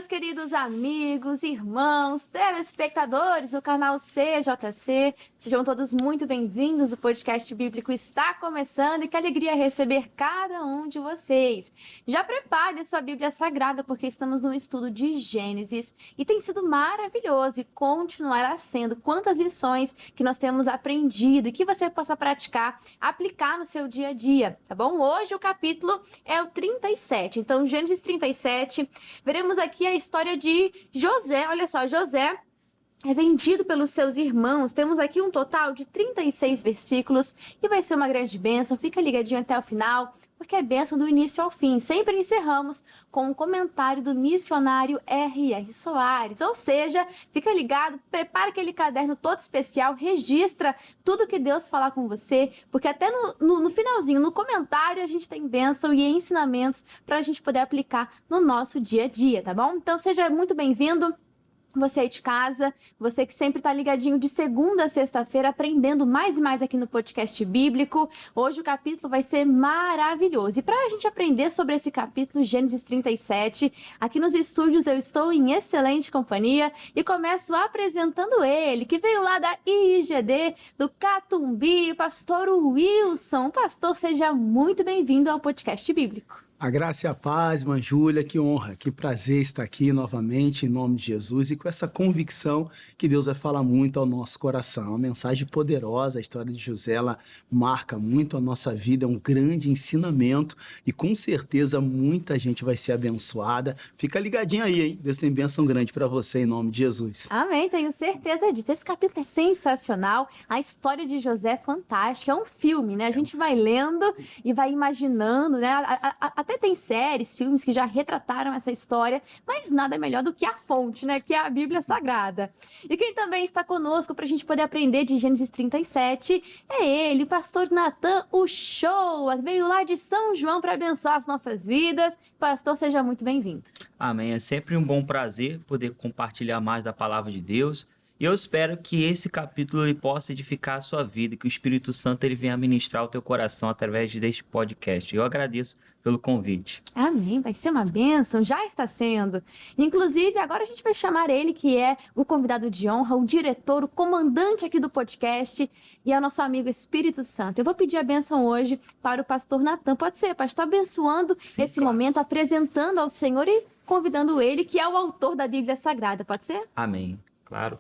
meus queridos amigos, irmãos, telespectadores do canal CJC. Sejam todos muito bem-vindos. O podcast bíblico está começando e que alegria receber cada um de vocês. Já prepare a sua Bíblia Sagrada, porque estamos no estudo de Gênesis e tem sido maravilhoso e continuará sendo. Quantas lições que nós temos aprendido e que você possa praticar, aplicar no seu dia a dia, tá bom? Hoje o capítulo é o 37. Então, Gênesis 37, veremos aqui a história de José. Olha só, José é vendido pelos seus irmãos. Temos aqui um total de 36 versículos e vai ser uma grande bênção. Fica ligadinho até o final, porque é bênção do início ao fim. Sempre encerramos com um comentário do missionário R.R. Soares. Ou seja, fica ligado, prepara aquele caderno todo especial, registra tudo que Deus falar com você, porque até no finalzinho, no comentário, a gente tem bênção e ensinamentos para a gente poder aplicar no nosso dia a dia, tá bom? Então seja muito bem-vindo. Você aí de casa, você que sempre está ligadinho de segunda a sexta-feira, aprendendo mais e mais aqui no podcast bíblico. Hoje o capítulo vai ser maravilhoso. E para a gente aprender sobre esse capítulo, Gênesis 37, aqui nos estúdios eu estou em excelente companhia e começo apresentando ele, que veio lá da IGD, do Catumbi, o pastor Wilson. Pastor, seja muito bem-vindo ao podcast bíblico. A graça e a paz, irmã Júlia, que honra, que prazer estar aqui novamente em nome de Jesus e com essa convicção que Deus vai falar muito ao nosso coração. Uma mensagem poderosa, a história de José, ela marca muito a nossa vida, é um grande ensinamento e com certeza muita gente vai ser abençoada. Fica ligadinho aí, hein? Deus tem bênção grande para você em nome de Jesus. Amém, tenho certeza disso. Esse capítulo é sensacional, a história de José é fantástica, é um filme, né? A gente vai lendo e vai imaginando, né? Até tem séries, filmes que já retrataram essa história, mas nada melhor do que a fonte, né? Que é a Bíblia Sagrada. E quem também está conosco para a gente poder aprender de Gênesis 37 é ele, o pastor Natan, o show. Veio lá de São João para abençoar as nossas vidas. Pastor, seja muito bem-vindo. Amém. É sempre um bom prazer poder compartilhar mais da palavra de Deus. E eu espero que esse capítulo ele possa edificar a sua vida, que o Espírito Santo ele venha ministrar o teu coração através deste podcast. Eu agradeço pelo convite. Amém, vai ser uma bênção, já está sendo. Inclusive, agora a gente vai chamar ele, que é o convidado de honra, o diretor, o comandante aqui do podcast, e é o nosso amigo Espírito Santo. Eu vou pedir a bênção hoje para o pastor Natan. Pode ser, pastor, abençoando esse momento, apresentando ao Senhor e convidando ele, que é o autor da Bíblia Sagrada. Pode ser? Amém, claro.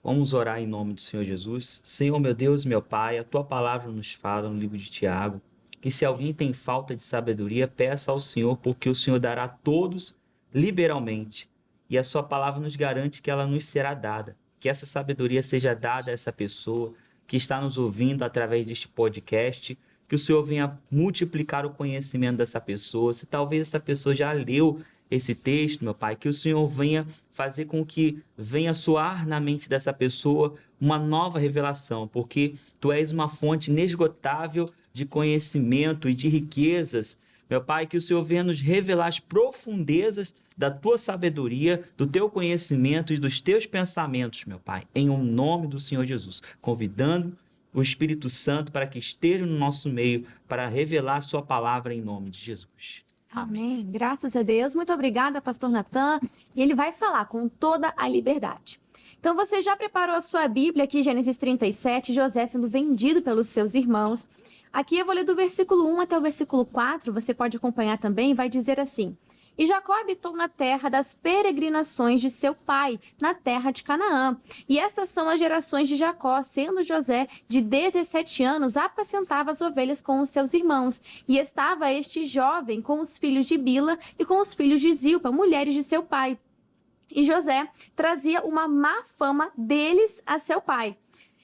Vamos orar em nome do Senhor Jesus. Senhor, meu Deus, meu Pai, a Tua palavra nos fala no livro de Tiago, que se alguém tem falta de sabedoria, peça ao Senhor, porque o Senhor dará a todos liberalmente. E a Sua palavra nos garante que ela nos será dada. Que essa sabedoria seja dada a essa pessoa que está nos ouvindo através deste podcast, que o Senhor venha multiplicar o conhecimento dessa pessoa. Se talvez essa pessoa já leu esse texto, meu Pai, que o Senhor venha fazer com que venha soar na mente dessa pessoa uma nova revelação, porque Tu és uma fonte inesgotável de conhecimento e de riquezas. Meu Pai, que o Senhor venha nos revelar as profundezas da Tua sabedoria, do Teu conhecimento e dos Teus pensamentos, meu Pai, em o nome do Senhor Jesus, convidando o Espírito Santo para que esteja no nosso meio, para revelar a Sua palavra em nome de Jesus. Amém. Graças a Deus. Muito obrigada, pastor Natan. E ele vai falar com toda a liberdade. Então, você já preparou a sua Bíblia aqui, Gênesis 37, José sendo vendido pelos seus irmãos. Aqui eu vou ler do versículo 1 até o versículo 4, você pode acompanhar também, vai dizer assim: E Jacó habitou na terra das peregrinações de seu pai, na terra de Canaã. E estas são as gerações de Jacó, sendo José de 17 anos, apacentava as ovelhas com os seus irmãos. E estava este jovem com os filhos de Bila e com os filhos de Zilpa, mulheres de seu pai. E José trazia uma má fama deles a seu pai.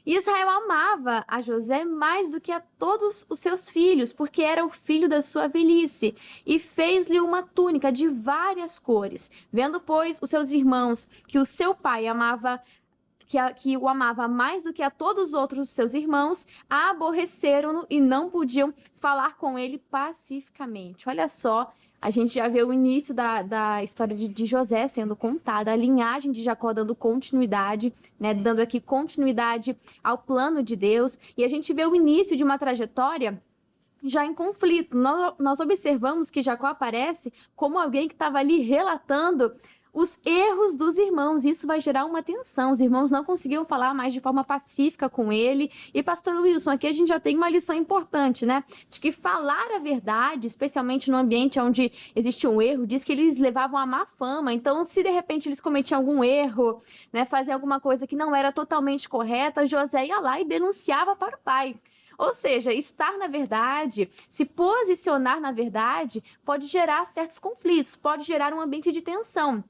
Israel amava a José mais do que a todos os seus filhos, porque era o filho da sua velhice, e fez-lhe uma túnica de várias cores. Vendo, pois, os seus irmãos que o seu pai amava, que o amava mais do que a todos os outros seus irmãos, aborreceram-no e não podiam falar com ele pacificamente. Olha só, a gente já vê o início da história de José sendo contada, a linhagem de Jacó dando continuidade, né, dando aqui continuidade ao plano de Deus, e a gente vê o início de uma trajetória já em conflito. Nós observamos que Jacó aparece como alguém que estava ali relatando os erros dos irmãos. Isso vai gerar uma tensão. Os irmãos não conseguiam falar mais de forma pacífica com ele. E, pastor Wilson, aqui a gente já tem uma lição importante, né? De que falar a verdade, especialmente no ambiente onde existe um erro, diz que eles levavam a má fama. Então, se de repente eles cometiam algum erro, né, faziam alguma coisa que não era totalmente correta, José ia lá e denunciava para o pai. Ou seja, estar na verdade, se posicionar na verdade, pode gerar certos conflitos, pode gerar um ambiente de tensão.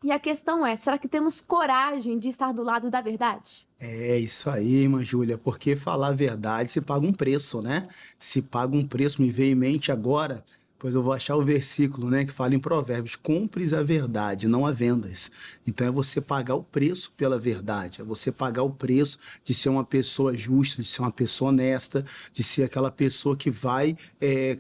E a questão é, será que temos coragem de estar do lado da verdade? É isso aí, irmã Júlia, porque falar a verdade se paga um preço, né? Se paga um preço, me veio em mente agora, pois eu vou achar o versículo, né, que fala em Provérbios: compres a verdade, não a vendas. Então é você pagar o preço pela verdade, é você pagar o preço de ser uma pessoa justa, de ser uma pessoa honesta, de ser aquela pessoa que vai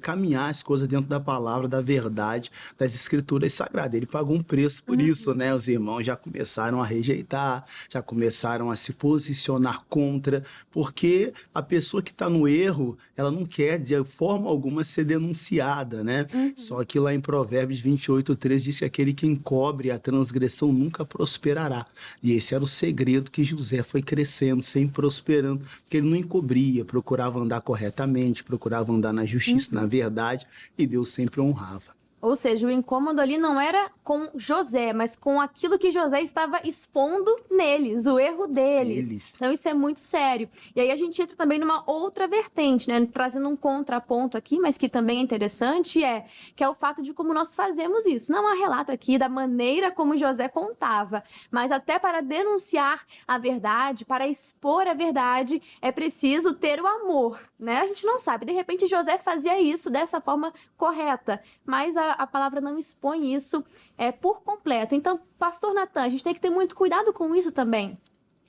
caminhar as coisas dentro da palavra, da verdade, das escrituras sagradas. Ele pagou um preço por isso, né? Os irmãos já começaram a rejeitar, já começaram a se posicionar contra, porque a pessoa que está no erro, ela não quer de forma alguma ser denunciada, né? Só que lá em Provérbios 28:13 diz que aquele que encobre a transgressão nunca prosperará. E esse era o segredo que José foi crescendo, sempre prosperando, porque ele não encobria, procurava andar corretamente, procurava andar na justiça, na verdade, e Deus sempre honrava. Ou seja, o incômodo ali não era com José, mas com aquilo que José estava expondo neles, o erro deles. Então isso é muito sério. E aí a gente entra também numa outra vertente, né? Trazendo um contraponto aqui, mas que também é interessante, que é o fato de como nós fazemos isso. Não há relato aqui da maneira como José contava, mas até para denunciar a verdade, para expor a verdade, é preciso ter o amor, né? A gente não sabe, de repente José fazia isso dessa forma correta, mas a palavra não expõe isso por completo. Então, pastor Natan, a gente tem que ter muito cuidado com isso também.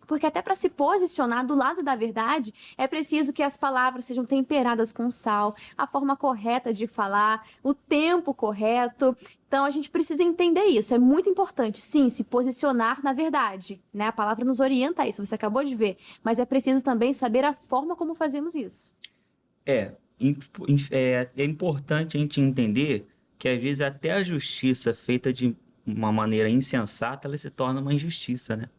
Porque até para se posicionar do lado da verdade, é preciso que as palavras sejam temperadas com sal, a forma correta de falar, o tempo correto. Então, a gente precisa entender isso. É muito importante, sim, se posicionar na verdade, né? A palavra nos orienta a isso, você acabou de ver. Mas é preciso também saber a forma como fazemos isso. É importante a gente entender que às vezes até a justiça feita de uma maneira insensata, ela se torna uma injustiça, né?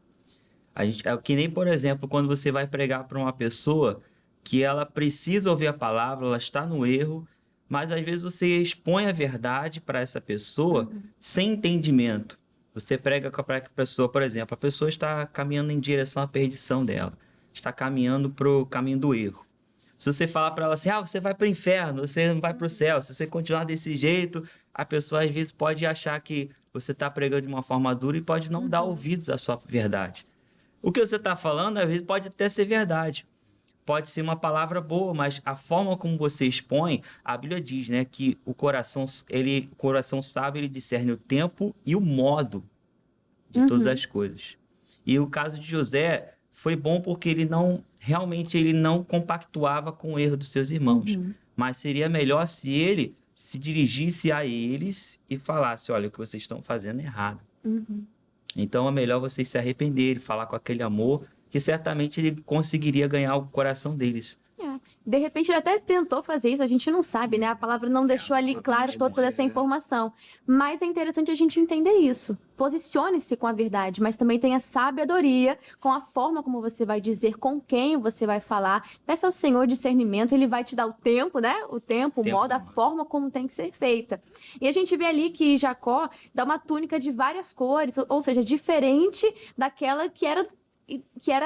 É que nem, por exemplo, quando você vai pregar para uma pessoa que ela precisa ouvir a palavra, ela está no erro, mas às vezes você expõe a verdade para essa pessoa sem entendimento. Você prega para a pessoa, por exemplo, a pessoa está caminhando em direção à perdição dela, está caminhando para o caminho do erro. Se você falar para ela assim, você vai para o inferno, você não vai para o céu, se você continuar desse jeito, a pessoa às vezes pode achar que você está pregando de uma forma dura e pode não dar ouvidos à sua verdade. O que você está falando, às vezes, pode até ser verdade. Pode ser uma palavra boa, mas a forma como você expõe, a Bíblia diz, né, que o coração sábio, ele discerne o tempo e o modo de todas as coisas. E o caso de José foi bom porque ele não compactuava com o erro dos seus irmãos. Mas seria melhor se ele se dirigisse a eles e falasse, olha, o que vocês estão fazendo é errado. Então é melhor vocês se arrependerem, falar com aquele amor, que certamente ele conseguiria ganhar o coração deles. De repente ele até tentou fazer isso, a gente não sabe, né? A palavra não deixou ali claro toda essa informação. Mas é interessante a gente entender isso. Posicione-se com a verdade, mas também tenha sabedoria com a forma como você vai dizer, com quem você vai falar. Peça ao Senhor discernimento, ele vai te dar o tempo, né? O modo, a forma como tem que ser feita. E a gente vê ali que Jacó dá uma túnica de várias cores, ou seja, diferente daquela que era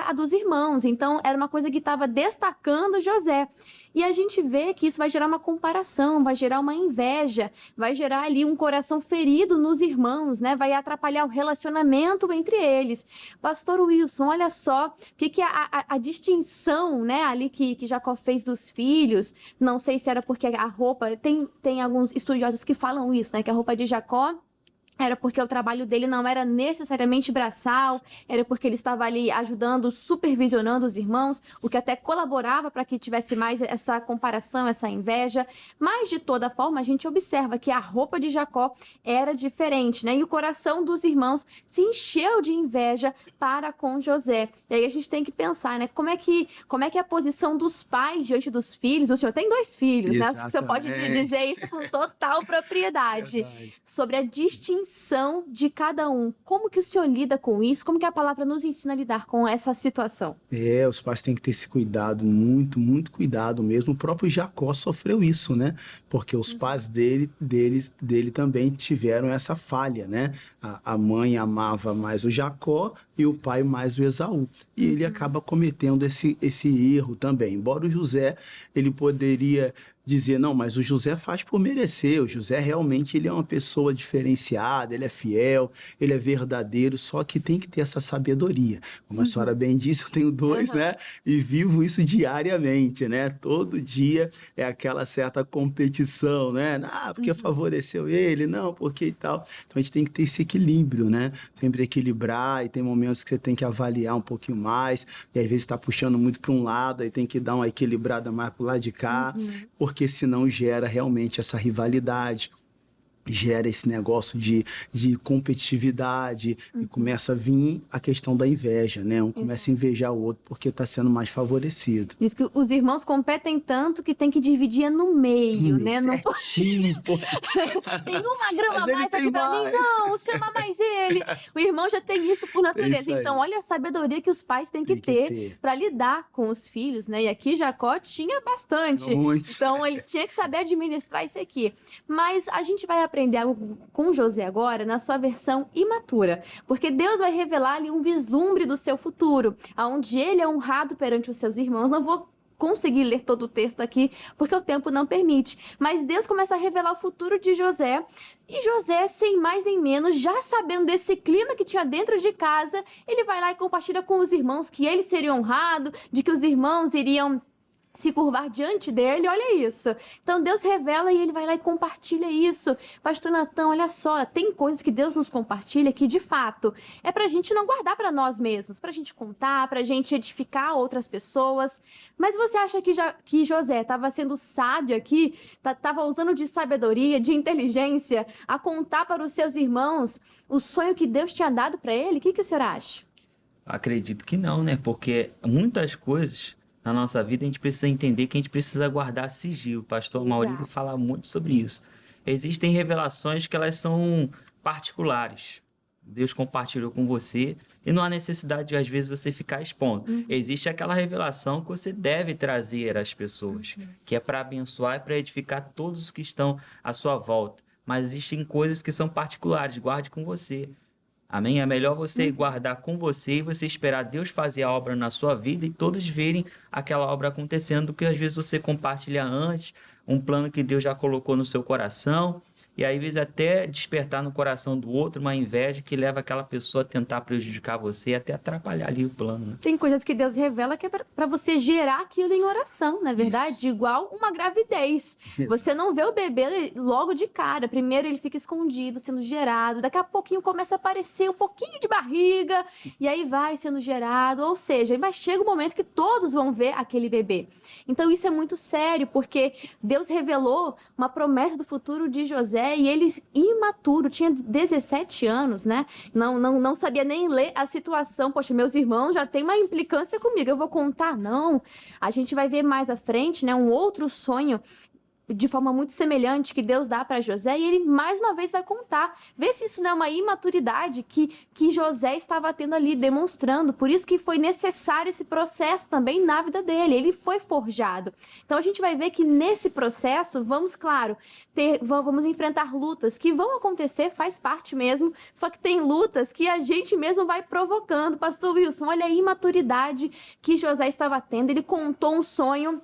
a dos irmãos. Então, era uma coisa que estava destacando José. E a gente vê que isso vai gerar uma comparação, vai gerar uma inveja, vai gerar ali um coração ferido nos irmãos, né? Vai atrapalhar o relacionamento entre eles. Pastor Wilson, olha só, o que é a distinção, né, ali que Jacó fez dos filhos. Não sei se era porque a roupa... Tem alguns estudiosos que falam isso, né? Que a roupa de Jacó era porque o trabalho dele não era necessariamente braçal, era porque ele estava ali ajudando, supervisionando os irmãos, o que até colaborava para que tivesse mais essa comparação, essa inveja. Mas, de toda forma, a gente observa que a roupa de Jacó era diferente, né? E o coração dos irmãos se encheu de inveja para com José. E aí a gente tem que pensar, né? Como é que é a posição dos pais diante dos filhos? O senhor tem 2 filhos, né? O senhor pode dizer isso com total propriedade. Sobre a distinção intenção de cada um. Como que o senhor lida com isso? Como que a palavra nos ensina a lidar com essa situação? Os pais têm que ter esse cuidado, muito, muito cuidado mesmo. O próprio Jacó sofreu isso, né? Porque os pais dele também tiveram essa falha, né? A mãe amava mais o Jacó e o pai mais o Esaú. E ele acaba cometendo esse erro também. Embora o José, ele poderia dizer, não, mas o José faz por merecer, o José realmente ele é uma pessoa diferenciada, ele é fiel, ele é verdadeiro, só que tem que ter essa sabedoria. Como a senhora bem disse, eu tenho dois, né? E vivo isso diariamente, né? Todo dia é aquela certa competição, né? Porque favoreceu ele, não, porque e tal. Então a gente tem que ter esse equilíbrio, né? Sempre equilibrar, e tem momentos que você tem que avaliar um pouquinho mais, e às vezes está puxando muito para um lado, aí tem que dar uma equilibrada mais para o lado de cá, porque senão gera realmente essa rivalidade, gera esse negócio de competitividade e começa a vir a questão da inveja, né? Um começa a invejar o outro porque está sendo mais favorecido. Diz que os irmãos competem tanto que tem que dividir no meio, né? Não pode... pô. Tem uma grama Mas ele mais tem aqui pra mim, mais. não, chama mais ele. O irmão já tem isso por natureza. Isso aí. Então, olha a sabedoria que os pais têm que ter para lidar com os filhos, né? E aqui Jacó tinha bastante. Muito. Então, ele tinha que saber administrar isso aqui. Mas a gente vai aprender algo com José agora na sua versão imatura. Porque Deus vai revelar-lhe um vislumbre do seu futuro, onde ele é honrado perante os seus irmãos. Não vou conseguir ler todo o texto aqui, porque o tempo não permite. Mas Deus começa a revelar o futuro de José. E José, sem mais nem menos, já sabendo desse clima que tinha dentro de casa, ele vai lá e compartilha com os irmãos que ele seria honrado, de que os irmãos iriam se curvar diante dele, olha isso. Então Deus revela e ele vai lá e compartilha isso. Pastor Natan, olha só, tem coisas que Deus nos compartilha que de fato é pra gente não guardar pra nós mesmos, pra gente contar, pra gente edificar outras pessoas. Mas você acha que José estava sendo sábio aqui, estava usando de sabedoria, de inteligência, a contar para os seus irmãos o sonho que Deus tinha dado pra ele? O que o senhor acha? Acredito que não, né? Porque muitas coisas na nossa vida a gente precisa entender que a gente precisa guardar sigilo. O pastor Maurílio fala muito sobre isso. Existem revelações que elas são particulares. Deus compartilhou com você e não há necessidade de, às vezes, você ficar expondo. Existe aquela revelação que você deve trazer às pessoas, que é para abençoar e para edificar todos os que estão à sua volta. Mas existem coisas que são particulares, guarde com você. Amém? É melhor você guardar com você e você esperar Deus fazer a obra na sua vida e todos verem aquela obra acontecendo, do que às vezes você compartilha antes, um plano que Deus já colocou no seu coração, e aí, às vezes, até despertar no coração do outro uma inveja que leva aquela pessoa a tentar prejudicar você, até atrapalhar ali o plano, né? Tem coisas que Deus revela que é para você gerar aquilo em oração, na verdade, Isso. igual uma gravidez. Isso. Você não vê o bebê logo de cara. Primeiro ele fica escondido, sendo gerado. Daqui a pouquinho começa a aparecer um pouquinho de barriga e aí vai sendo gerado. Ou seja, mas chega um momento que todos vão ver aquele bebê. Então isso é muito sério, porque Deus revelou uma promessa do futuro de José e ele, imaturo, tinha 17 anos, né? Não sabia nem ler a situação. Poxa, meus irmãos já têm uma implicância comigo, eu vou contar? Não. A gente vai ver mais à frente, né, um outro sonho de forma muito semelhante que Deus dá para José, e ele mais uma vez vai contar. Vê se isso não é uma imaturidade que José estava tendo ali, demonstrando. Por isso que foi necessário esse processo também na vida dele. Ele foi forjado. Então a gente vai ver que nesse processo, vamos, claro, vamos enfrentar lutas que vão acontecer, faz parte mesmo, só que tem lutas que a gente mesmo vai provocando. Pastor Wilson, olha a imaturidade que José estava tendo. Ele contou um sonho,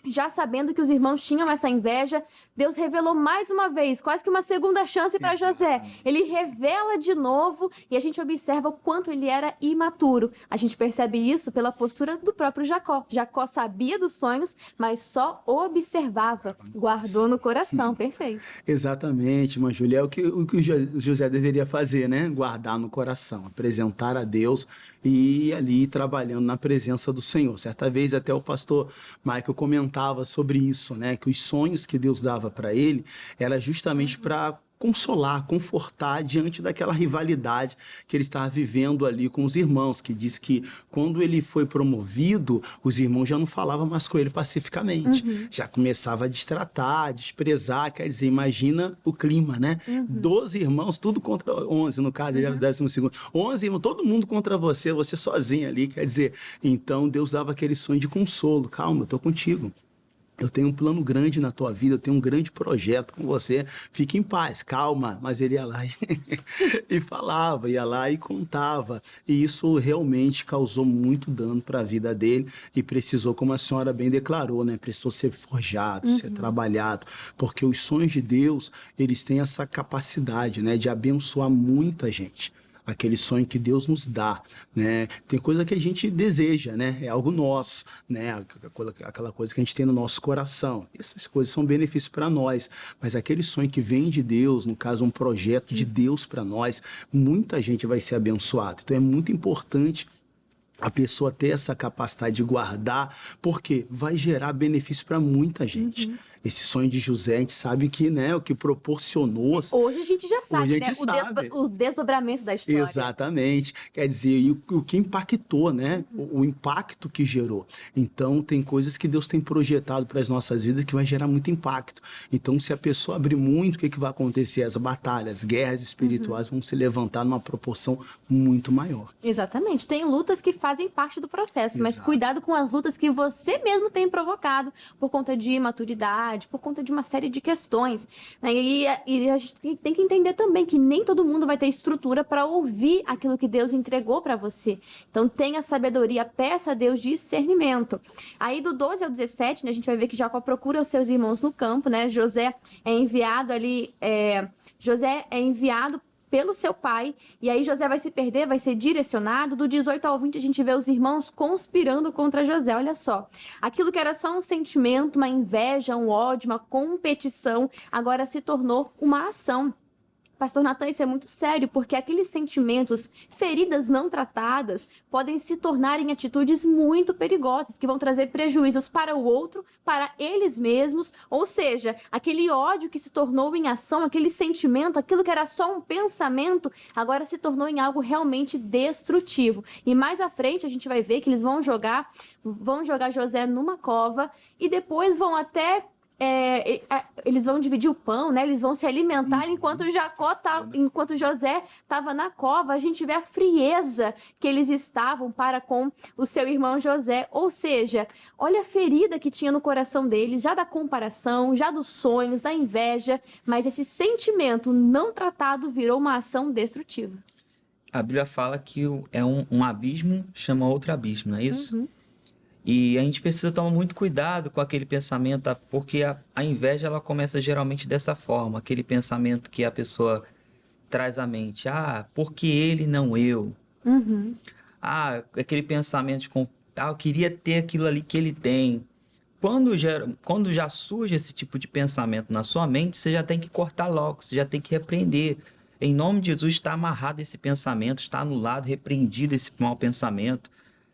já sabendo que os irmãos tinham essa inveja. Deus revelou mais uma vez, quase que uma segunda chance para José. Ele revela de novo e a gente observa o quanto ele era imaturo. A gente percebe isso pela postura do próprio Jacó. Jacó sabia dos sonhos, mas só observava, guardou no coração. Perfeito. Exatamente, irmã Júlia, é o que o José deveria fazer, né? Guardar no coração, apresentar a Deus e ir ali trabalhando na presença do Senhor. Certa vez até o pastor Michael comentava sobre isso, né? Que os sonhos que Deus dava para ele era justamente para consolar, confortar diante daquela rivalidade que ele estava vivendo ali com os irmãos, que diz que quando ele foi promovido, os irmãos já não falavam mais com ele pacificamente, já começava a destratar, a desprezar, quer dizer, imagina o clima, né? 12 irmãos, tudo contra 11, no caso, ele era o 12º. 11 irmãos, todo mundo contra você sozinho ali, quer dizer, então Deus dava aquele sonho de consolo, calma, eu estou contigo. Eu tenho um plano grande na tua vida, eu tenho um grande projeto com você, fique em paz, calma. Mas ele ia lá e falava, ia lá e contava. E isso realmente causou muito dano para a vida dele e precisou, como a senhora bem declarou, né? Precisou ser forjado, ser trabalhado, porque os sonhos de Deus, eles têm essa capacidade, né, de abençoar muita gente. Aquele sonho que Deus nos dá, né? Tem coisa que a gente deseja, né? É algo nosso, né? Aquela coisa que a gente tem no nosso coração. Essas coisas são benefícios para nós, mas aquele sonho que vem de Deus, no caso, um projeto de Deus para nós, muita gente vai ser abençoada. Então é muito importante a pessoa ter essa capacidade de guardar, porque vai gerar benefício para muita gente. Esse sonho de José, a gente sabe que, né, o que proporcionou... Hoje a gente já sabe, né? O desdobramento da história. Exatamente. Quer dizer, e o que impactou, né? O impacto que gerou. Então, tem coisas que Deus tem projetado para as nossas vidas que vai gerar muito impacto. Então, se a pessoa abrir muito, o que vai acontecer? As batalhas, as guerras espirituais vão se levantar numa proporção muito maior. Exatamente. Tem lutas que fazem parte do processo, mas cuidado com as lutas que você mesmo tem provocado por conta de imaturidade, por conta de uma série de questões, né? E a gente tem que entender também que nem todo mundo vai ter estrutura para ouvir aquilo que Deus entregou para você. Então tenha sabedoria, peça a Deus discernimento. Aí do 12 ao 17, né, a gente vai ver que Jacó procura os seus irmãos no campo, né? José é enviado pelo seu pai, e aí José vai se perder, vai ser direcionado. Do 18 ao 20 a gente vê os irmãos conspirando contra José, olha só. Aquilo que era só um sentimento, uma inveja, um ódio, uma competição, agora se tornou uma ação. Pastor Natan, isso é muito sério, porque aqueles sentimentos, feridas não tratadas, podem se tornar em atitudes muito perigosas, que vão trazer prejuízos para o outro, para eles mesmos, ou seja, aquele ódio que se tornou em ação, aquele sentimento, aquilo que era só um pensamento, agora se tornou em algo realmente destrutivo. E mais à frente a gente vai ver que eles vão jogar José numa cova e depois vão até... eles vão dividir o pão, né? Eles vão se alimentar enquanto José estava na cova. A gente vê a frieza que eles estavam para com o seu irmão José. Ou seja, olha a ferida que tinha no coração deles, já da comparação, já dos sonhos, da inveja, mas esse sentimento não tratado virou uma ação destrutiva. A Bíblia fala que um abismo chama outro abismo, não é isso? E a gente precisa tomar muito cuidado com aquele pensamento, porque a inveja ela começa geralmente dessa forma, aquele pensamento que a pessoa traz à mente. Porque ele não eu. Aquele pensamento de eu queria ter aquilo ali que ele tem. Quando já surge esse tipo de pensamento na sua mente, você já tem que cortar logo, você já tem que repreender. Em nome de Jesus está amarrado esse pensamento, está anulado, repreendido esse mau pensamento.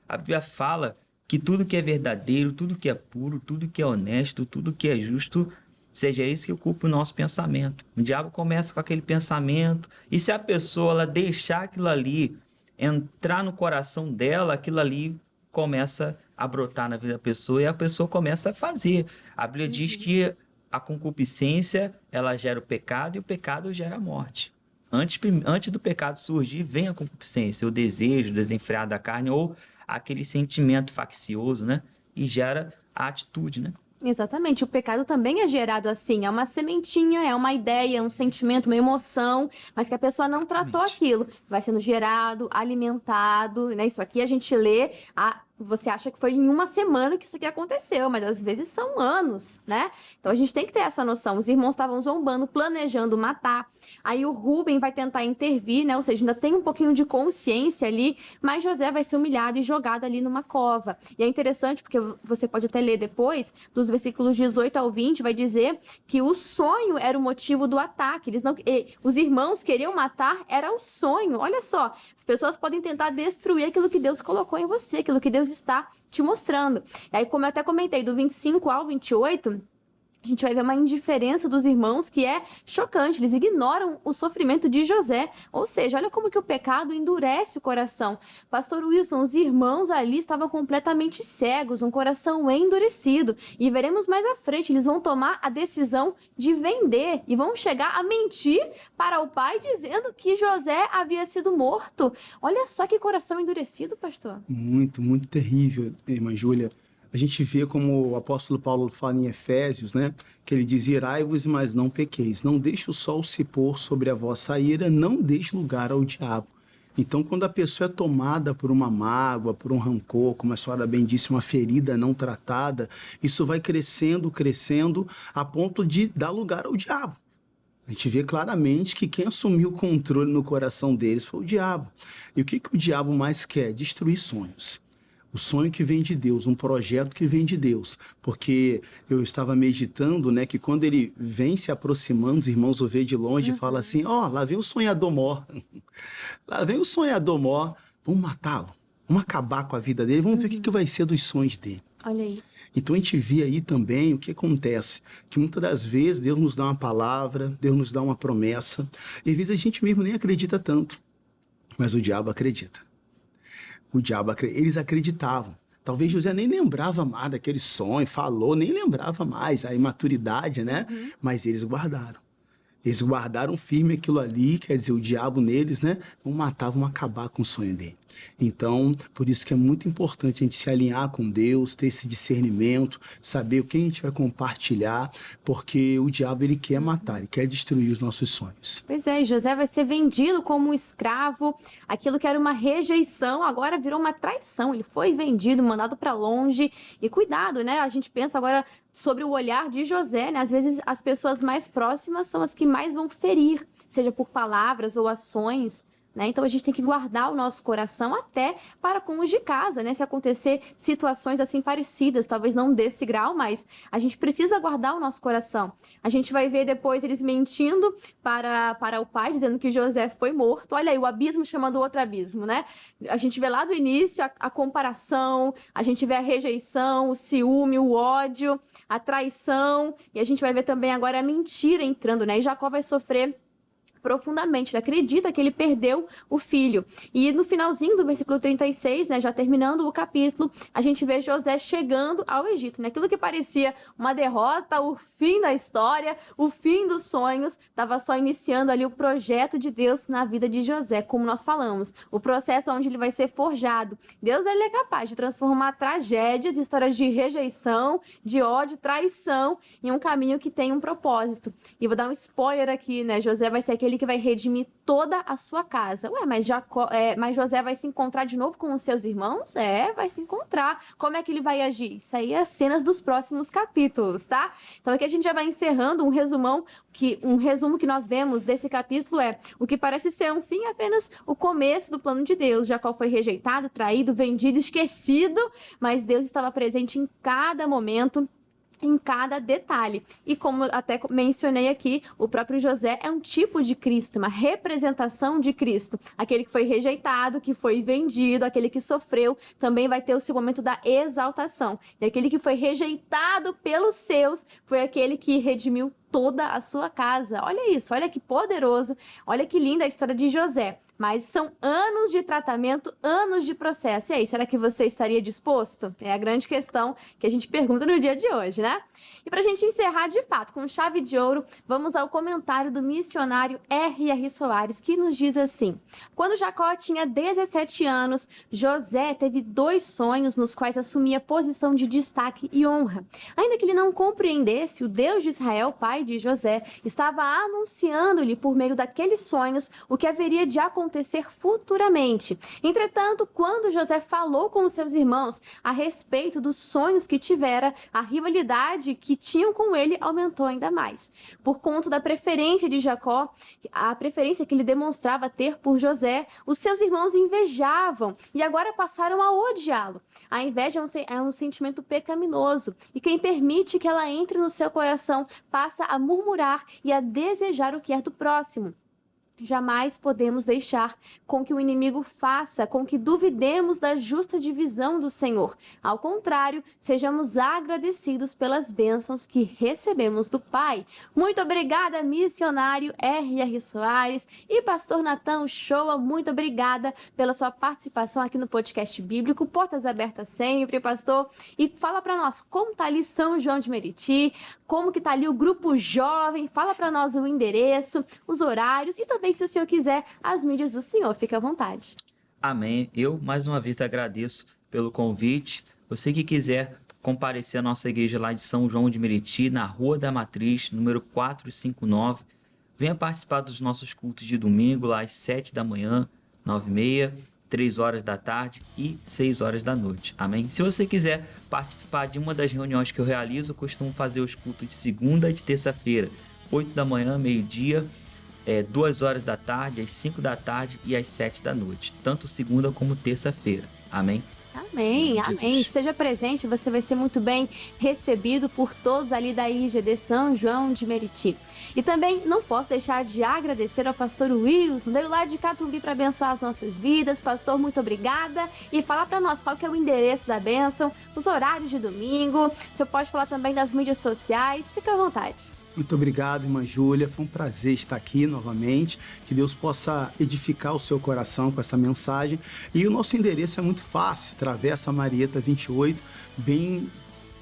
A Bíblia fala que tudo que é verdadeiro, tudo que é puro, tudo que é honesto, tudo que é justo, seja isso que ocupa o nosso pensamento. O diabo começa com aquele pensamento, e se a pessoa ela deixar aquilo ali entrar no coração dela, aquilo ali começa a brotar na vida da pessoa e a pessoa começa a fazer. A Bíblia diz que a concupiscência ela gera o pecado e o pecado gera a morte. Antes do pecado surgir, vem a concupiscência, o desejo desenfreado da carne ou aquele sentimento faccioso, né? E gera a atitude, né? Exatamente, o pecado também é gerado assim, é uma sementinha, é uma ideia, é um sentimento, uma emoção, mas que a pessoa não tratou aquilo, vai sendo gerado, alimentado, né? Isso aqui a gente lê, você acha que foi em uma semana que isso aqui aconteceu, mas às vezes são anos, né? Então a gente tem que ter essa noção. Os irmãos estavam zombando, planejando matar. Aí o Rúben vai tentar intervir, né? Ou seja, ainda tem um pouquinho de consciência ali, mas José vai ser humilhado e jogado ali numa cova. E é interessante porque você pode até ler depois, dos versículos 18 ao 20, vai dizer que o sonho era o motivo do ataque. Os irmãos queriam matar, era o sonho. Olha só, as pessoas podem tentar destruir aquilo que Deus colocou em você, aquilo que Deus está te mostrando. E aí, como eu até comentei, do 25 ao 28, A gente vai ver uma indiferença dos irmãos que é chocante. Eles ignoram o sofrimento de José. Ou seja, olha como que o pecado endurece o coração. Pastor Wilson, os irmãos ali estavam completamente cegos, um coração endurecido. E veremos mais à frente, eles vão tomar a decisão de vender e vão chegar a mentir para o pai dizendo que José havia sido morto. Olha só que coração endurecido, pastor. Muito, muito terrível, irmã Júlia. A gente vê como o apóstolo Paulo fala em Efésios, né? Que ele diz, irai-vos, mas não pequeis. Não deixe o sol se pôr sobre a vossa ira, não deixe lugar ao diabo. Então, quando a pessoa é tomada por uma mágoa, por um rancor, como a senhora bem disse, uma ferida não tratada, isso vai crescendo, crescendo, a ponto de dar lugar ao diabo. A gente vê claramente que quem assumiu o controle no coração deles foi o diabo. E o que o diabo mais quer? Destruir sonhos. O sonho que vem de Deus, um projeto que vem de Deus. Porque eu estava meditando, né, que quando ele vem se aproximando, os irmãos o vê de longe e falam assim, lá vem o sonhador mor. Lá vem o sonhador mor. Vamos matá-lo. Vamos acabar com a vida dele. Vamos ver o que vai ser dos sonhos dele. Olha aí. Então a gente vê aí também o que acontece. Que muitas das vezes Deus nos dá uma palavra, Deus nos dá uma promessa. E às vezes a gente mesmo nem acredita tanto. Mas o diabo acredita. Eles acreditavam. Talvez José nem lembrava mais daquele sonho, falou, nem lembrava mais, a imaturidade, né? Mas eles guardaram. Eles guardaram firme aquilo ali, quer dizer, o diabo neles, né? Vão matar, vão acabar com o sonho dele. Então, por isso que é muito importante a gente se alinhar com Deus, ter esse discernimento, saber o que a gente vai compartilhar, porque o diabo, ele quer matar, ele quer destruir os nossos sonhos. Pois é, José vai ser vendido como um escravo, aquilo que era uma rejeição, agora virou uma traição, ele foi vendido, mandado para longe, e cuidado, né? A gente pensa agora sobre o olhar de José, né? Às vezes as pessoas mais próximas são as que mais vão ferir, seja por palavras ou ações, né? Então a gente tem que guardar o nosso coração até para com os de casa, né? Se acontecer situações assim parecidas, talvez não desse grau, mas a gente precisa guardar o nosso coração. A gente vai ver depois eles mentindo para o pai, dizendo que José foi morto. Olha aí, o abismo chamando o outro abismo, né? A gente vê lá do início a comparação, a gente vê a rejeição, o ciúme, o ódio, a traição, e a gente vai ver também agora a mentira entrando, né? E Jacó vai sofrer profundamente, ele acredita que ele perdeu o filho. E no finalzinho do versículo 36, né, já terminando o capítulo, a gente vê José chegando ao Egito, né? Aquilo que parecia uma derrota, o fim da história, o fim dos sonhos, estava só iniciando ali o projeto de Deus na vida de José, como nós falamos, o processo onde ele vai ser forjado. Deus, ele é capaz de transformar tragédias, histórias de rejeição, de ódio, traição, em um caminho que tem um propósito. E vou dar um spoiler aqui, né? José vai ser aquele que vai redimir toda a sua casa. Ué, mas José vai se encontrar de novo com os seus irmãos? Vai se encontrar. Como é que ele vai agir? Isso aí é as cenas dos próximos capítulos, tá? Então aqui a gente já vai encerrando um resumo que nós vemos desse capítulo o que parece ser um fim, apenas o começo do plano de Deus. Jacó foi rejeitado, traído, vendido, esquecido, mas Deus estava presente em cada momento, em cada detalhe. E como até mencionei aqui, o próprio José é um tipo de Cristo, uma representação de Cristo. Aquele que foi rejeitado, que foi vendido, aquele que sofreu, também vai ter o seu momento da exaltação. E aquele que foi rejeitado pelos seus, foi aquele que redimiu toda a sua casa. Olha isso, olha que poderoso, olha que linda a história de José. Mas são anos de tratamento, anos de processo. E aí, será que você estaria disposto? É a grande questão que a gente pergunta no dia de hoje, né? E pra gente encerrar de fato com chave de ouro, vamos ao comentário do missionário R.R. Soares, que nos diz assim: quando Jacó tinha 17 anos, José teve 2 sonhos nos quais assumia posição de destaque e honra. Ainda que ele não compreendesse, o Deus de Israel, pai de José, estava anunciando-lhe por meio daqueles sonhos o que haveria de acontecer futuramente. Entretanto, quando José falou com os seus irmãos a respeito dos sonhos que tivera, a rivalidade que tinham com ele aumentou ainda mais. Por conta da preferência de Jacó, a preferência que ele demonstrava ter por José, os seus irmãos invejavam e agora passaram a odiá-lo. A inveja é um sentimento pecaminoso e quem permite que ela entre no seu coração passa a murmurar e a desejar o que é do próximo. Jamais podemos deixar com que o inimigo faça com que duvidemos da justa divisão do Senhor. Ao contrário, sejamos agradecidos pelas bênçãos que recebemos do Pai. Muito obrigada, missionário R.R. Soares e pastor Natan Shoa. Muito obrigada pela sua participação aqui no podcast bíblico. Portas abertas sempre, pastor. E fala para nós como tá ali São João de Meriti, como que tá ali o grupo jovem. Fala para nós o endereço, os horários e também, se o senhor quiser, as mídias do senhor. Fique à vontade. Amém. Eu, mais uma vez, agradeço pelo convite. Você que quiser comparecer à nossa igreja lá de São João de Meriti, na Rua da Matriz, número 459, venha participar dos nossos cultos de domingo, lá às 7 da manhã, 9h30, 3 horas da tarde e 6 horas da noite. Amém? Se você quiser participar de uma das reuniões que eu realizo, eu costumo fazer os cultos de segunda e de terça-feira, 8 da manhã, meio-dia, 2 horas da tarde, às 5 da tarde e às 7 da noite. Tanto segunda como terça-feira. Amém? Amém, amém. Seja presente, você vai ser muito bem recebido por todos ali da IGD São João de Meriti. E também não posso deixar de agradecer ao pastor Wilson, veio lá de Catumbi para abençoar as nossas vidas. Pastor, muito obrigada. E falar para nós qual que é o endereço da bênção, os horários de domingo. O senhor pode falar também das mídias sociais, fica à vontade. Muito obrigado, irmã Júlia. Foi um prazer estar aqui novamente. Que Deus possa edificar o seu coração com essa mensagem. E o nosso endereço é muito fácil. Travessa Marieta 28, bem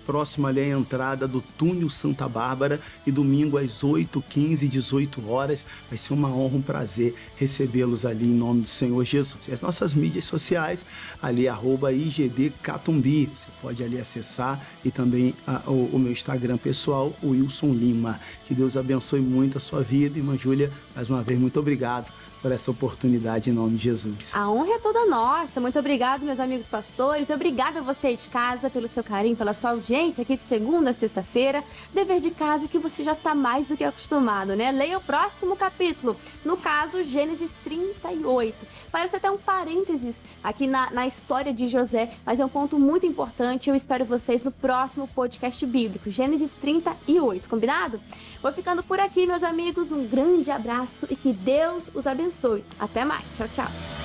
próximo ali à entrada do túnel Santa Bárbara, e domingo às 8h15, 18 horas. Vai ser uma honra, um prazer recebê-los ali em nome do Senhor Jesus. E as nossas mídias sociais, ali @IGD Catumbi, você pode ali acessar, e também o meu Instagram pessoal, o Wilson Lima. Que Deus abençoe muito a sua vida. Irmã Júlia, mais uma vez, muito obrigado por essa oportunidade em nome de Jesus. A honra é toda nossa. Muito obrigado, meus amigos pastores. Obrigada a você aí de casa pelo seu carinho, pela sua audiência aqui de segunda a sexta-feira. Dever de casa que você já está mais do que acostumado, né? Leia o próximo capítulo, no caso, Gênesis 38. Parece até um parênteses aqui na história de José, mas é um ponto muito importante. Eu espero vocês no próximo podcast bíblico, Gênesis 38, combinado? Vou ficando por aqui, meus amigos. Um grande abraço e que Deus os abençoe. Até mais. Tchau, tchau.